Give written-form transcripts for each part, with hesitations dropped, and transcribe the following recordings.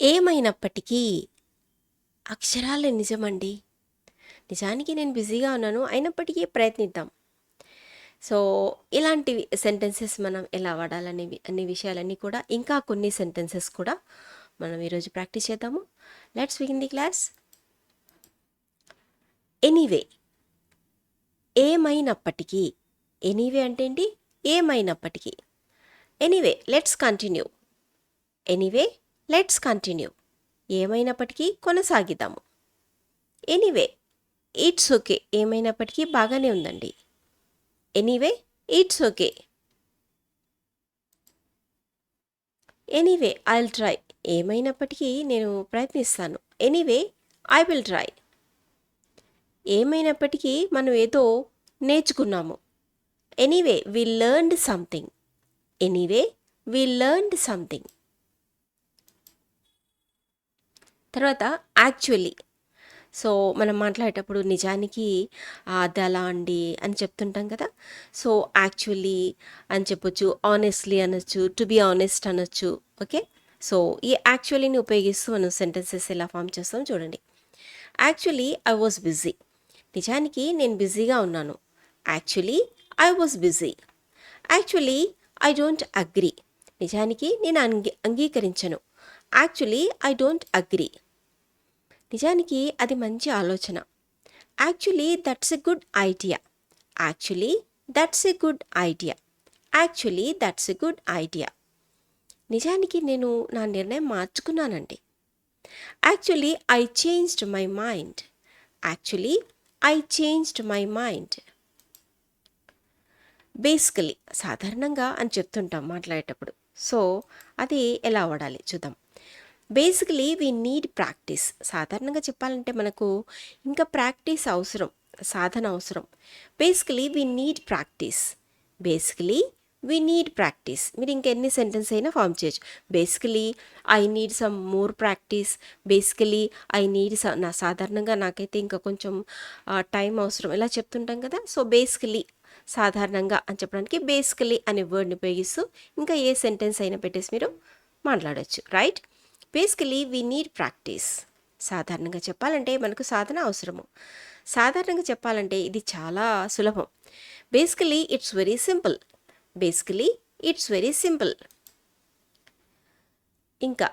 ఏమైనప్పటికీ అక్షరాలే నిజమండి. నిజానికి నేను బిజీగా ఉన్నాను. అయినప్పటికీ ప్రయత్నిద్దాం. సో, ఇలాంటి సెంటెన్సెస్ మనం ఎలా వాడాలనేవి అనే విషయాలన్నీ కూడా ఇంకా కొన్ని సెంటెన్సెస్ కూడా మనం ఈరోజు ప్రాక్టీస్ చేద్దాము. Let's begin the class. Anyway, ఏమైనప్పటికీ. ఎనీవే అంటే ఏంటి? ఏమైనప్పటికీ. Anyway let's continue. Anyway let's continue. ఏమైనప్పటికీ కొనసాగిద్దాము. Anyway it's okay. ఏమైనప్పటికీ బాగానే ఉందండి. Anyway it's okay. Anyway I'll try. ఏమైనప్పటికీ నేను ప్రయత్నిస్తాను. Anyway I will try. ఏమైనప్పటికీ మనం ఏదో నేర్చుకున్నాము. Anyway we learned something. Anyway we learned something. తర్వాత యాక్చువల్లీ. సో మనం మాట్లాడేటప్పుడు నిజానికి అది అలా అండి అని చెప్తుంటాం కదా. సో యాక్చువల్లీ అని చెప్పొచ్చు, ఆనెస్ట్లీ అనొచ్చు, టు బి ఆనెస్ట్ అనొచ్చు. ఓకే. సో ఈ యాక్చువల్లీని ఉపయోగిస్తూ మనం సెంటెన్సెస్ ఎలా ఫామ్ చేస్తాం చూడండి. Actually I was busy. నిజానికి నేను బిజీగా ఉన్నాను. Actually I was busy. Actually I don't agree. నిజానికి నేను అంగీకరించను. Actually I don't agree. నిజానికి అది మంచి ఆలోచన. Actually that's a good idea. Actually that's a good idea. Actually that's a good idea. నిజానికి నేను నా నిర్ణయం మార్చుకున్నానండి. Actually I changed my mind. Actually I changed my mind. Basically సాధారణంగా అని చెప్తుంటాం మాట్లాడేటప్పుడు. సో అది ఎలా వాడాలి చూద్దాం. Basically we need practice. సాధారణంగా చెప్పాలంటే మనకు ఇంకా ప్రాక్టీస్ అవసరం, సాధన అవసరం. Basically we need practice. Basically we need practice. మీరు ఇంకెన్ని సెంటెన్స్ అయినా ఫామ్ చేయొచ్చు. Basically I need some more practice. Basically I need నా సాధారణంగా నాకైతే ఇంకా కొంచెం టైం అవసరం ఇలా చెప్తుంటాం కదా. సో బేసికలీ సాధారణంగా అని చెప్పడానికి బేసికలీ అనే వర్డ్ని ఉపయోగిస్తూ ఇంకా ఏ సెంటెన్స్ అయినా పెట్టేసి మీరు మాట్లాడచ్చు. Right. Basically we need practice. సాధారణంగా చెప్పాలంటే మనకు సాధన అవసరము. సాధారణంగా చెప్పాలంటే ఇది చాలా సులభం. Basically it's very simple. Basically it's very simple. ఇంకా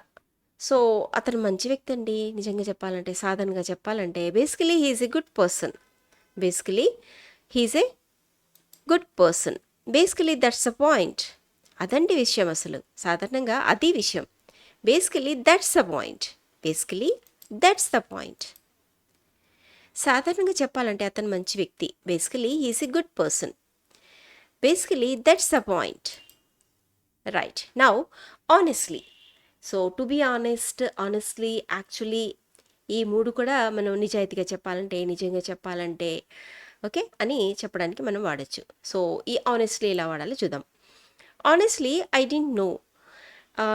సో అతను మంచి వ్యక్తి అండి. నిజంగా చెప్పాలంటే సాధారణంగా చెప్పాలంటే basically he's a good person. Basically he's a good person. Basically that's a point. అదండి విషయం. అసలు సాధారణంగా అది విషయం. Basically that's the point. Basically that's the point. సాధారణంగా చెప్పాలంటే అతను మంచి వ్యక్తి. Basically he's a good person. Basically that's the point. Right. Now honestly. So to be honest, honestly, actually ఈ మూడు కూడా మనం నిజాయితీగా చెప్పాలంటే, నిజంగా చెప్పాలంటే ఓకే అని చెప్పడానికి మనం వాడచ్చు. సో ఈ ఆనెస్ట్లీ ఎలా వాడాలో చూద్దాం. Honestly I didn't know.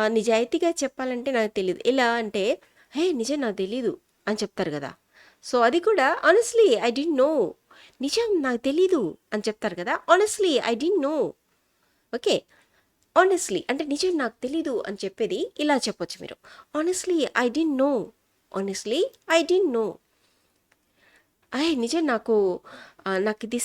నిజాయితీగా చెప్పాలంటే నాకు తెలియదు. ఎలా అంటే హే నిజం నాకు తెలీదు అని చెప్తారు కదా. సో అది కూడా ఆనెస్ట్లీ ఐ డింట్ నో. నిజం నాకు తెలీదు అని చెప్తారు కదా. Honestly I didn't know. Okay. Honestly అంటే నిజం నాకు తెలీదు అని చెప్పేది ఇలా చెప్పొచ్చు మీరు. Honestly I didn't know. Honestly I didn't know. నిజం నాకు నాకు ఇది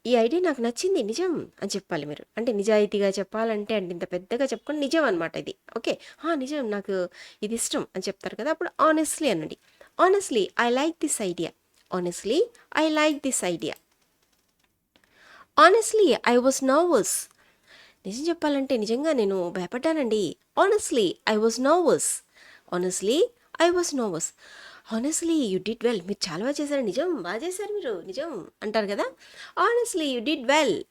ఈ ఐడియా నాకు నచ్చింది నిజం అని చెప్పాలి మీరు. అంటే నిజాయితీగా చెప్పాలంటే అంటే ఇంత పెద్దగా చెప్పుకొని నిజం అనమాట ఇది. ఓకే. నిజం నాకు ఇది ఇష్టం అని చెప్తారు కదా. అప్పుడు ఆనెస్ట్లీ అనండి. Honestly I like this idea. Honestly I like this idea. Honestly I was nervous. నిజం చెప్పాలంటే నిజంగా నేను భయపడ్డానండి. Honestly I was nervous. Honestly I was nervous. Honestly you did well. మీరు చాలా బాగా చేశారు. నిజం బాగా చేశారు మీరు. నిజం అంటారు కదా. Honestly you did well.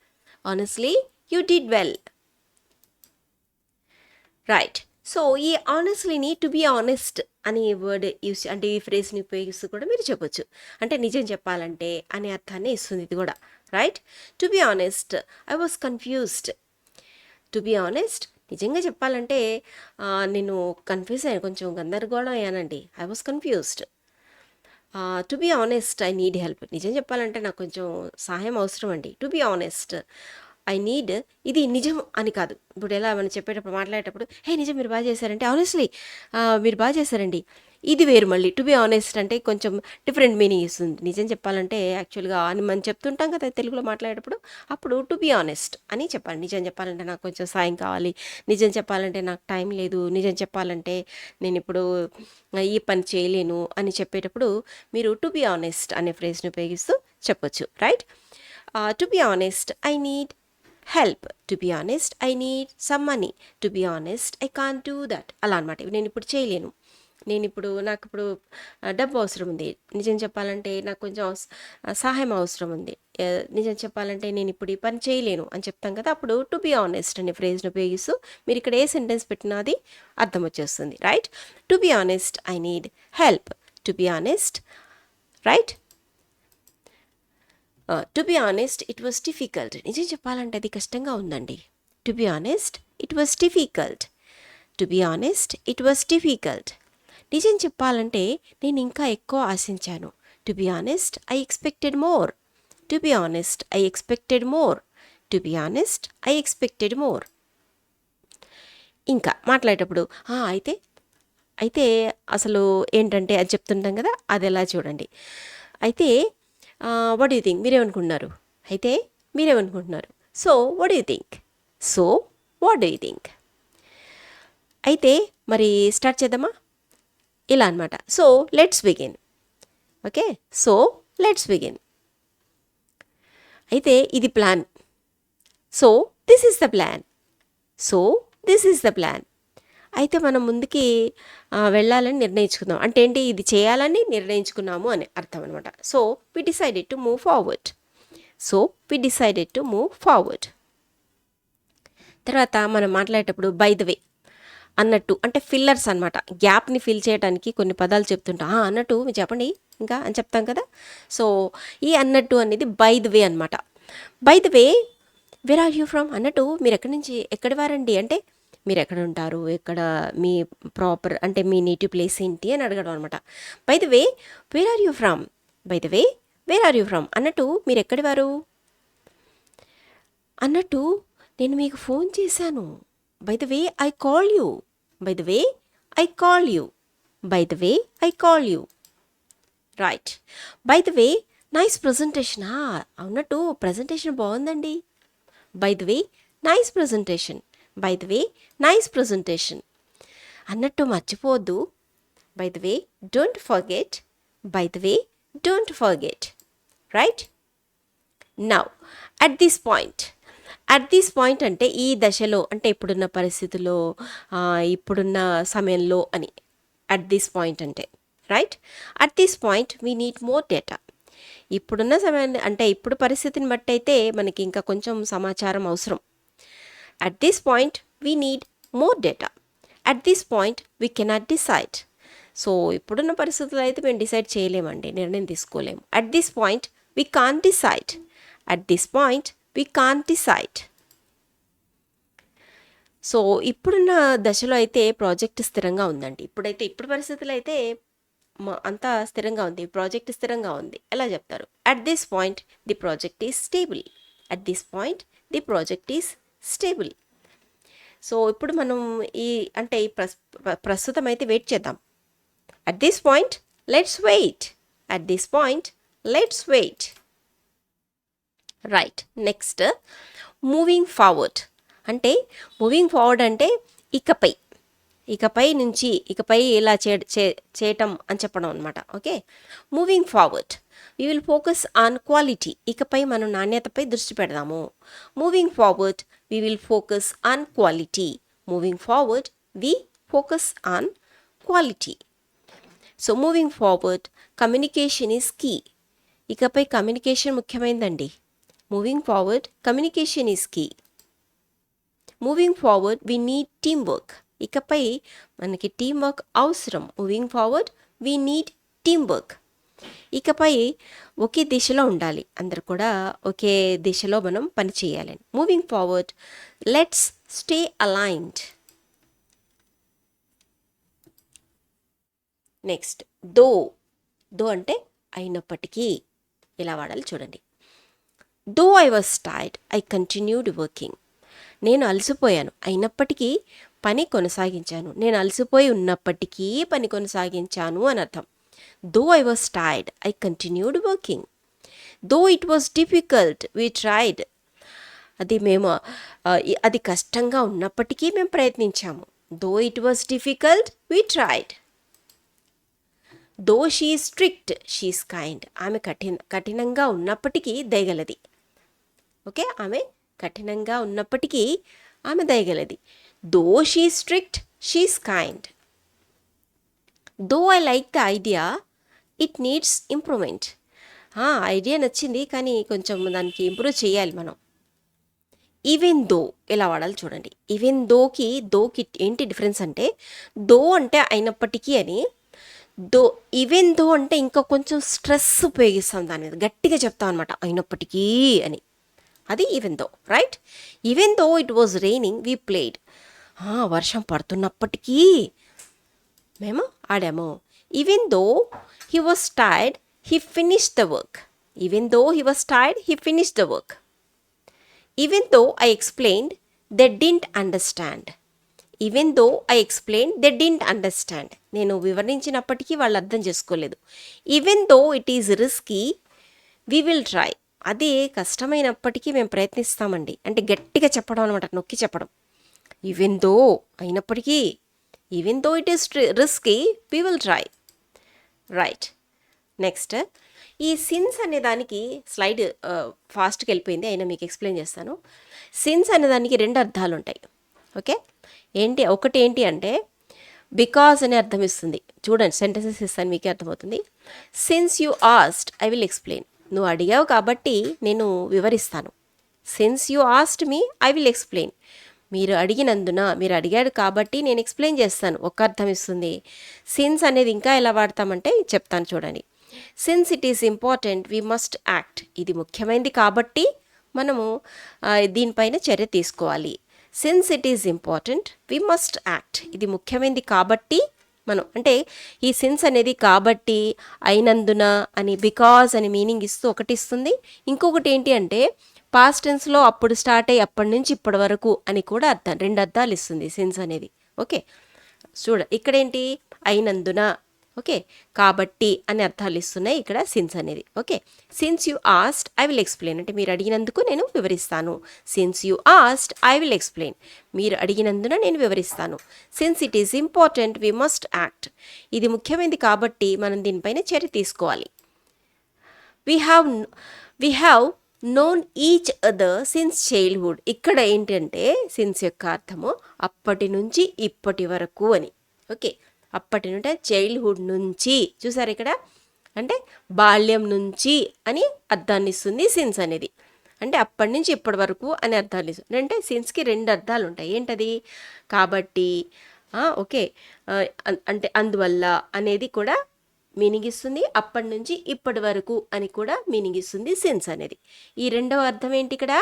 Honestly you did well. Right. So ఈ ఆనెస్ట్లీని టు బీ ఆనెస్ట్ అనే వర్డ్ యూస్ అంటే ఈ ఫ్రేజ్ని ఉపయోగిస్తూ కూడా మీరు చెప్పొచ్చు. అంటే నిజం చెప్పాలంటే అనే అర్థాన్ని ఇస్తుంది ఇది కూడా. Right. To be honest I was confused. To be honest నిజంగా చెప్పాలంటే నేను కన్ఫ్యూజ్ అయ్యాను, కొంచెం గందరగోళం అయ్యానండి. I was confused. To be honest I need help. నిజం చెప్పాలంటే నాకు కొంచెం సహాయం అవసరం అండి. To be honest I need ఇది నిజం అని కాదు. ఇప్పుడు ఎలా మనం చెప్పేటప్పుడు మాట్లాడేటప్పుడు హే నిజం మీరు బాగా చేశారంటే ఆనెస్ట్లీ మీరు బాగా చేశారండి. ఇది వేరు మళ్ళీ. టు బీ ఆనెస్ట్ అంటే కొంచెం డిఫరెంట్ మీనింగ్ ఇస్తుంది. నిజం చెప్పాలంటే యాక్చువల్‌గా అని మనం చెప్తుంటాం కదా తెలుగులో మాట్లాడేటప్పుడు. అప్పుడు టు బీ ఆనెస్ట్ అని చెప్పాలి. నిజం చెప్పాలంటే నాకు కొంచెం సాయం కావాలి. నిజం చెప్పాలంటే నాకు టైం లేదు. నిజం చెప్పాలంటే నేనిప్పుడు ఈ పని చేయలేను అని చెప్పేటప్పుడు మీరు టు బీ ఆనెస్ట్ అనే ఫ్రేజ్‌ని ఉపయోగిస్తూ చెప్పొచ్చు. Right? To be honest I need help. To be honest I need some money. To be honest I can't do that. అలా అనమాట. నేనిప్పుడు చేయలేను. నాకిప్పుడు డబ్బు అవసరం ఉంది. నిజం చెప్పాలంటే నాకు కొంచెం సహాయం అవసరం ఉంది. నిజం చెప్పాలంటే నేనిప్పుడు ఈ పని చేయలేను అని చెప్తాం కదా! అప్పుడు టు బీ ఆనెస్ట్ అనే ఫ్రేజ్‌ని ఉపయోగిస్తూ మీరిక్కడ ఏ సెంటెన్స్ పెట్టినా అది అర్థం వచ్చేస్తుంది. Right? To be honest I need help. To be honest right? To be honest it was difficult. నిజం చెప్పాలంటే అది కష్టంగా ఉందండి. To be honest it was difficult. To be honest it was difficult. నిజం చెప్పాలంటే నేను ఇంకా ఎక్కువ ఆశించాను. To be honest I expected more. To be honest I expected more. To be honest I expected more. ఇంకా మాట్లాడేటప్పుడు అయితే అయితే అసలు ఏంటంటే అది చెప్తుంటాం కదా అది ఎలా చూడండి. అయితే వాట్ యూ థింక్ మీరేమనుకుంటున్నారు. అయితే మీరేమనుకుంటున్నారు. So what you think. So what do you think. అయితే మరి స్టార్ట్ చేద్దామా ఇలా అనమాట. So let's begin. Okay. So let's begin. అయితే ఇది plan. So this is the plan. So this is the plan. అయితే మనం ముందుకి వెళ్ళాలని నిర్ణయించుకుందాం. అంటే ఏంటి ఇది చేయాలని నిర్ణయించుకున్నాము అని అర్థం అనమాట. So we decided to move forward. So we decided to move forward. తర్వాత మనం మాట్లాడేటప్పుడు బై ద వే అన్నట్టు అంటే ఫిల్లర్స్ అనమాట. గ్యాప్ని ఫిల్ చేయడానికి కొన్ని పదాలు చెప్తుంటా అన్నట్టు మీరు చెప్పండి ఇంకా అని చెప్తాం కదా. సో ఈ అన్నట్టు అనేది బై ద వే అనమాట. By the way where are you from అన్నట్టు మీరు ఎక్కడి నుంచి ఎక్కడి వారండి అంటే మీరు ఎక్కడ ఉంటారు, ఎక్కడ మీ ప్రాపర్ అంటే మీ నేటివ్ ప్లేస్ ఏంటి అని అడగడం అనమాట. By the way where are you from. By the way where are you from అన్నట్టు మీరు ఎక్కడి వారు అన్నట్టు నేను మీకు ఫోన్ చేశాను. By the way I call you. By the way I call you. By the way I call you. Right. By the way nice presentation. అన్నట్టు presentation బాగుందండి. By the way nice presentation. By the way nice presentation అన్నట్టు మర్చిపోవద్దు. By the way don't forget. By the way don't forget. Right. Now at this point. At this point అంటే ఈ దశలో అంటే ఇప్పుడున్న పరిస్థితుల్లో ఇప్పుడున్న సమయంలో అని అట్ దిస్ పాయింట్ అంటే right. At this point we need more data. ఇప్పుడున్న సమయాన్ని అంటే ఇప్పుడు పరిస్థితిని బట్టి అయితే మనకి ఇంకా కొంచెం సమాచారం అవసరం. At this point we need more data. At this point we cannot decide. So ఇప్పుడున్న పరిస్థితుల్లో అయితే మేము డిసైడ్ చేయలేమండి, నిర్ణయం తీసుకోలేము. At this point we can't decide. At this point we can't decide. So ఇప్పుడున్న దశలో అయితే ప్రాజెక్ట్ స్థిరంగా ఉందండి. ఇప్పుడు పరిస్థితుల్లో అయితే అంతా స్థిరంగా ఉంది. ప్రాజెక్ట్ స్థిరంగా ఉంది ఎలా చెప్తారు. At this point the project is stable. At this point the project is stable. So ఇప్పుడు మనం ఈ అంటే ఈ ప్రస్తుతం అయితే వెయిట్ చేద్దాం. At this point let's wait. At this point let's wait. Right. Next moving forward. అంటే మూవింగ్ ఫార్వర్డ్ అంటే ఇకపై నుంచి ఇకపై ఇలా చేయటం అని చెప్పడం అనమాట. Okay. Moving forward we will focus on quality. ఇకపై మనం నాణ్యతపై దృష్టి పెడదాము. Moving forward we will focus on quality. Moving forward we focus on quality. So moving forward communication is key. ఇకపై కమ్యూనికేషన్ ముఖ్యమైనదండి. Moving forward communication is key. Moving forward we need team work. ఇకపై మనకి team work అవసరం. Moving forward we need team work. ఇకపై ఒకే దిశలో ఉండాలి. అందరు కూడా ఒకే దిశలో మనం పని చేయాలని. Moving forward let's stay aligned. Next though అంటే అయినప్పటికీ ఇలా వాడాలి చూడండి. Though I was tired I continued working. నేను అలసిపోయాను అయినప్పటికీ పని కొనసాగించాను. నేను అలసిపోయి ఉన్నప్పటికీ పని కొనసాగించాను అని అర్థం. Though I was tired I continued working. Though it was difficult we tried. అది కష్టంగా ఉన్నప్పటికీ మేము ప్రయత్నించాము. Though it was difficult we tried. Though she strict she's kind. ఆమె కఠినంగా ఉన్నప్పటికీ దయగలది. ఓకే, ఆమె కఠినంగా ఉన్నప్పటికీ ఆమె దయగలది. Though she strict she's kind. Though I like the idea it needs improvement. Idea నచ్చింది కానీ కొంచెం దానికి ఇంప్రూవ్ చేయాలి మనం. ఈవెన్ దో ఎలా వాడాలి చూడండి. ఈవెన్ దోకి ఏంటి డిఫరెన్స్ అంటే, దో అంటే అయినప్పటికీ అని, ఈవెన్ దో అంటే ఇంకా కొంచెం స్ట్రెస్ ఉపయోగిస్తాం దాని మీద, గట్టిగా చెప్తాం అనమాట, అయినప్పటికీ అని. అది even though, right? Even though it was raining we played. వర్షం పడుతున్నప్పటికీ మేము ఆడాము. Even though he was tired he finished the work. Even though he was tired he finished the work. Even though I explained they didn't understand. Even though I explain they didn't understand. నేను వివరించినప్పటికీ వాళ్ళు అర్థం చేసుకోలేదు. Even though it is risky we will try. అది కష్టమైనప్పటికీ మేము ప్రయత్నిస్తామండి అంటే గట్టిగా చెప్పడం అనమాట, నొక్కి చెప్పడం. ఈవెన్ దో అయినప్పటికీ, even though it is risky we will try, right? Next, ఈ సిన్స్ అనే దానికి స్లైడ్ ఫాస్ట్కి వెళ్ళిపోయింది, అయినా మీకు ఎక్స్ప్లెయిన్ చేస్తాను. సిన్స్ అనే దానికి రెండు అర్థాలు ఉంటాయి. ఓకే, ఒకటి ఏంటి అంటే బికాజ్ అనే అర్థం ఇస్తుంది. చూడండి, సెంటెన్సెస్ ఇస్తాను మీకే అర్థమవుతుంది. Since you asked I will explain. నువ్వు అడిగావు కాబట్టి నేను వివరిస్తాను. Since you asked me I will explain. మీరు అడిగాడు కాబట్టి నేను ఎక్స్ప్లెయిన్ చేస్తాను, ఒక అర్థం ఇస్తుంది. సిన్స్ అనేది ఇంకా ఎలా వాడతామంటే చెప్తాను చూడండి. Since it is important we must act. ఇది ముఖ్యమైనది కాబట్టి మనము దీనిపైన చర్య తీసుకోవాలి. Since it is important we must act. ఇది ముఖ్యమైనది కాబట్టి మనం, అంటే ఈ సిన్స్ అనేది కాబట్టి, అయినందున అని, బికాజ్ అని మీనింగ్ ఇస్తూ ఒకటి ఇస్తుంది. ఇంకొకటి ఏంటి అంటే పాస్ట్ టెన్స్లో అప్పుడు స్టార్ట్ అయ్యి అప్పటి నుంచి ఇప్పటి వరకు అని కూడా అర్థం, రెండు అర్థాలు ఇస్తుంది సిన్స్ అనేది. ఓకే, ఇక్కడేంటి, అయినందున, ఓకే, కాబట్టి అని అర్థాలు ఇస్తున్నాయి ఇక్కడ సిన్స్ అనేది. Okay, since you asked I will explain అంటే మీరు అడిగినందుకు నేను వివరిస్తాను. Since you asked I will explain, మీరు అడిగినందున నేను వివరిస్తాను. Since it is important we must act. ఇది ముఖ్యమైనది కాబట్టి మనం దీనిపైన చర్య తీసుకోవాలి. We have known each other since childhood. ఇక్కడ ఏంటంటే సిన్స్ యొక్క అర్థము అప్పటి నుంచి ఇప్పటి వరకు అని. ఓకే, అప్పటి నుండి చైల్డ్హుడ్ నుంచి, చూసారు ఇక్కడ, అంటే బాల్యం నుంచి అని అర్థాన్ని ఇస్తుంది సిన్స్ అనేది. అంటే అప్పటి నుంచి ఇప్పటి వరకు అని అర్థాలు ఇస్తుంది. అంటే సిన్స్కి రెండు అర్థాలు ఉంటాయి. ఏంటది, కాబట్టి, ఓకే, అంటే అందువల్ల అనేది కూడా మీనింగ్ ఇస్తుంది. అప్పటి నుంచి ఇప్పటి వరకు అని కూడా మీనింగ్ ఇస్తుంది సిన్స్ అనేది. ఈ రెండవ అర్థం ఏంటి ఇక్కడ,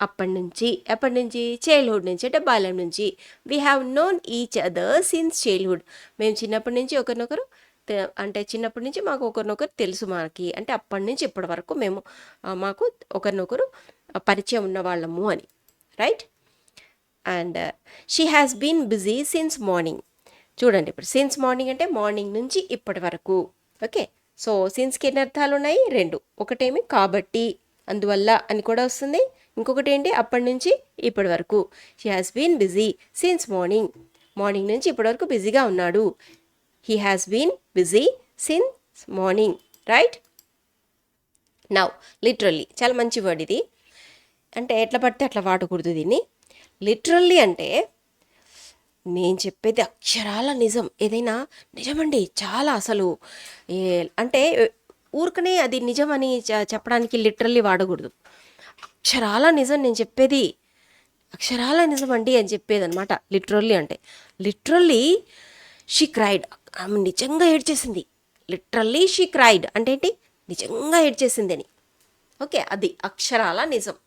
అప్పటి నుంచి, ఎప్పటి నుంచి, చైల్డ్హుడ్ నుంచి, అంటే బాల్యం నుంచి. We have known each other since childhood. మేము చిన్నప్పటి నుంచి ఒకరినొకరు, అంటే చిన్నప్పటి నుంచి మాకు ఒకరినొకరు తెలుసు మనకి, అంటే అప్పటి నుంచి ఇప్పటి వరకు మాకు ఒకరినొకరు పరిచయం ఉన్న వాళ్ళము అని, right? And she has been busy since morning. చూడండి, ఇప్పుడు సిన్స్ మార్నింగ్ అంటే మార్నింగ్ నుంచి ఇప్పటి వరకు. ఓకే, సో సిన్స్కి ఎన్ని అర్థాలు ఉన్నాయి, రెండు. ఒకటేమి కాబట్టి, అందువల్ల అని కూడా వస్తుంది. ఇంకొకటి ఏంటి, అప్పటి నుంచి ఇప్పటి వరకు. She has been busy since morning నుంచి ఇప్పటి వరకు బిజీగా ఉన్నాడు. He has been busy since morning, right? Now literally, చాలా మంచి వర్డ్ ఇది. అంటే ఎట్లా పడితే అట్లా వాడకూడదు దీన్ని. లిటరల్లీ అంటే నేను చెప్పేది అక్షరాల నిజం, ఏదైనా నిజమండి, చాలా అసలు అంటే ఊరికనే అది నిజమని చెప్పడానికి లిటరల్లీ వాడకూడదు. అక్షరాల నిజం, నేను చెప్పేది అక్షరాల నిజం అండి అని చెప్పేది అనమాట లిటరల్లీ అంటే. లిటరల్లీ షీ క్రైడ్, ఆమె నిజంగా ఏడ్చేసింది. లిటరల్లీ షీ క్రైడ్ అంటే ఏంటి, నిజంగా ఏడ్చేసింది అని. ఓకే, అది అక్షరాల నిజం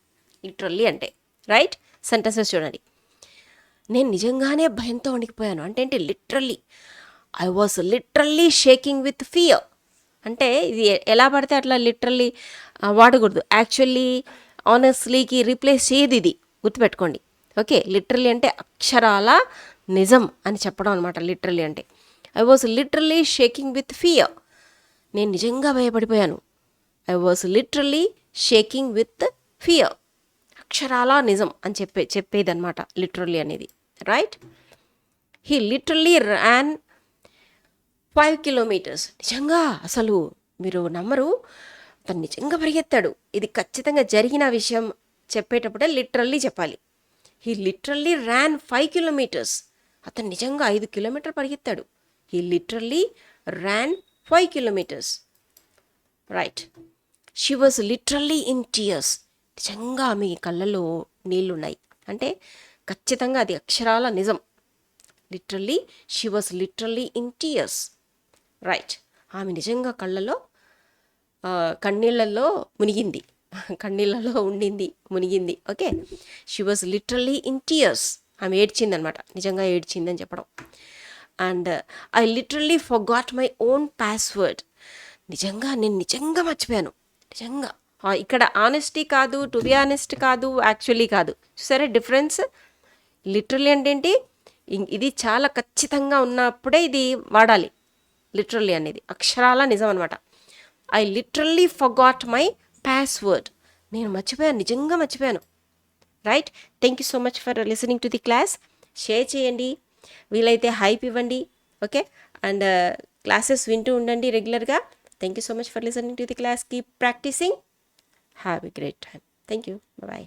లిటరల్లీ అంటే, రైట్? సెంటెన్సెస్ చూడండి. నేను నిజంగానే భయంతో వణికిపోయాను అంటే ఏంటి, literally I was literally shaking with fear. అంటే ఇది ఎలా పడితే అట్లా లిటరల్లీ వాడకూడదు. యాక్చువల్లీ, ఆనెస్ట్‌లీకి రీప్లేస్ చేయదు ఇది. గుర్తుపెట్టుకోండి. ఓకే. లిటరల్లీ అంటే అక్షరాల నిజం అని చెప్పడం అనమాట లిటరల్లీ అంటే. I was literally shaking with fear. నేను నిజంగా భయపడిపోయాను. I was literally shaking with fear. అక్షరాల నిజం అని చెప్పేదన్నమాట లిటరల్లీ అనేది. Right. He literally ran 5 kilometres. నిజంగా అసలు మీరు నమ్మరు. అతను నిజంగా పరిగెత్తాడు. ఇది ఖచ్చితంగా జరిగిన విషయం చెప్పేటప్పుడే లిటరల్లీ చెప్పాలి. He literally ran 5 kilometres. అతను నిజంగా 5 కిలోమీటర్ పరిగెత్తాడు. He literally ran 5 kilometres. Right. She was literally in tears. నిజంగా ఆమె కళ్ళలో నీళ్లున్నాయి. అంటే ఖచ్చితంగా అది అక్షరాల నిజం. Literally she was literally in tears. Right. ఆమె నిజంగా కన్నీళ్ళల్లో మునిగింది. కన్నీళ్ళలో ఉండింది, మునిగింది. Okay. She was literally in tears. ఆమె ఏడ్చిందనమాట. నిజంగా ఏడ్చిందని చెప్పడం. And I literally forgot my own password. నేను నిజంగా మర్చిపోయాను. నిజంగా ఇక్కడ ఆనెస్టీ కాదు, టు బి ఆనెస్ట్ కాదు, యాక్చువల్లీ కాదు. చూసారా డిఫరెన్స్? లిటరల్లీ అంటే ఏంటి? ఇది చాలా ఖచ్చితంగా ఉన్నప్పుడే ఇది వాడాలి. లిటరల్లీ అనేది అక్షరాల నిజం అనమాట. I literally forgot my password. నేను మర్చిపోయాను, నిజంగా మర్చిపోయాను. Right. Thank you so much for listening to the class. Share చేయండి, వీలైతే హైప్ ఇవ్వండి. ఓకే. అండ్ క్లాసెస్ వింటూ ఉండండి రెగ్యులర్గా. Thank you so much for listening to the class. Keep practising. Have a great time. Thank you. Bye.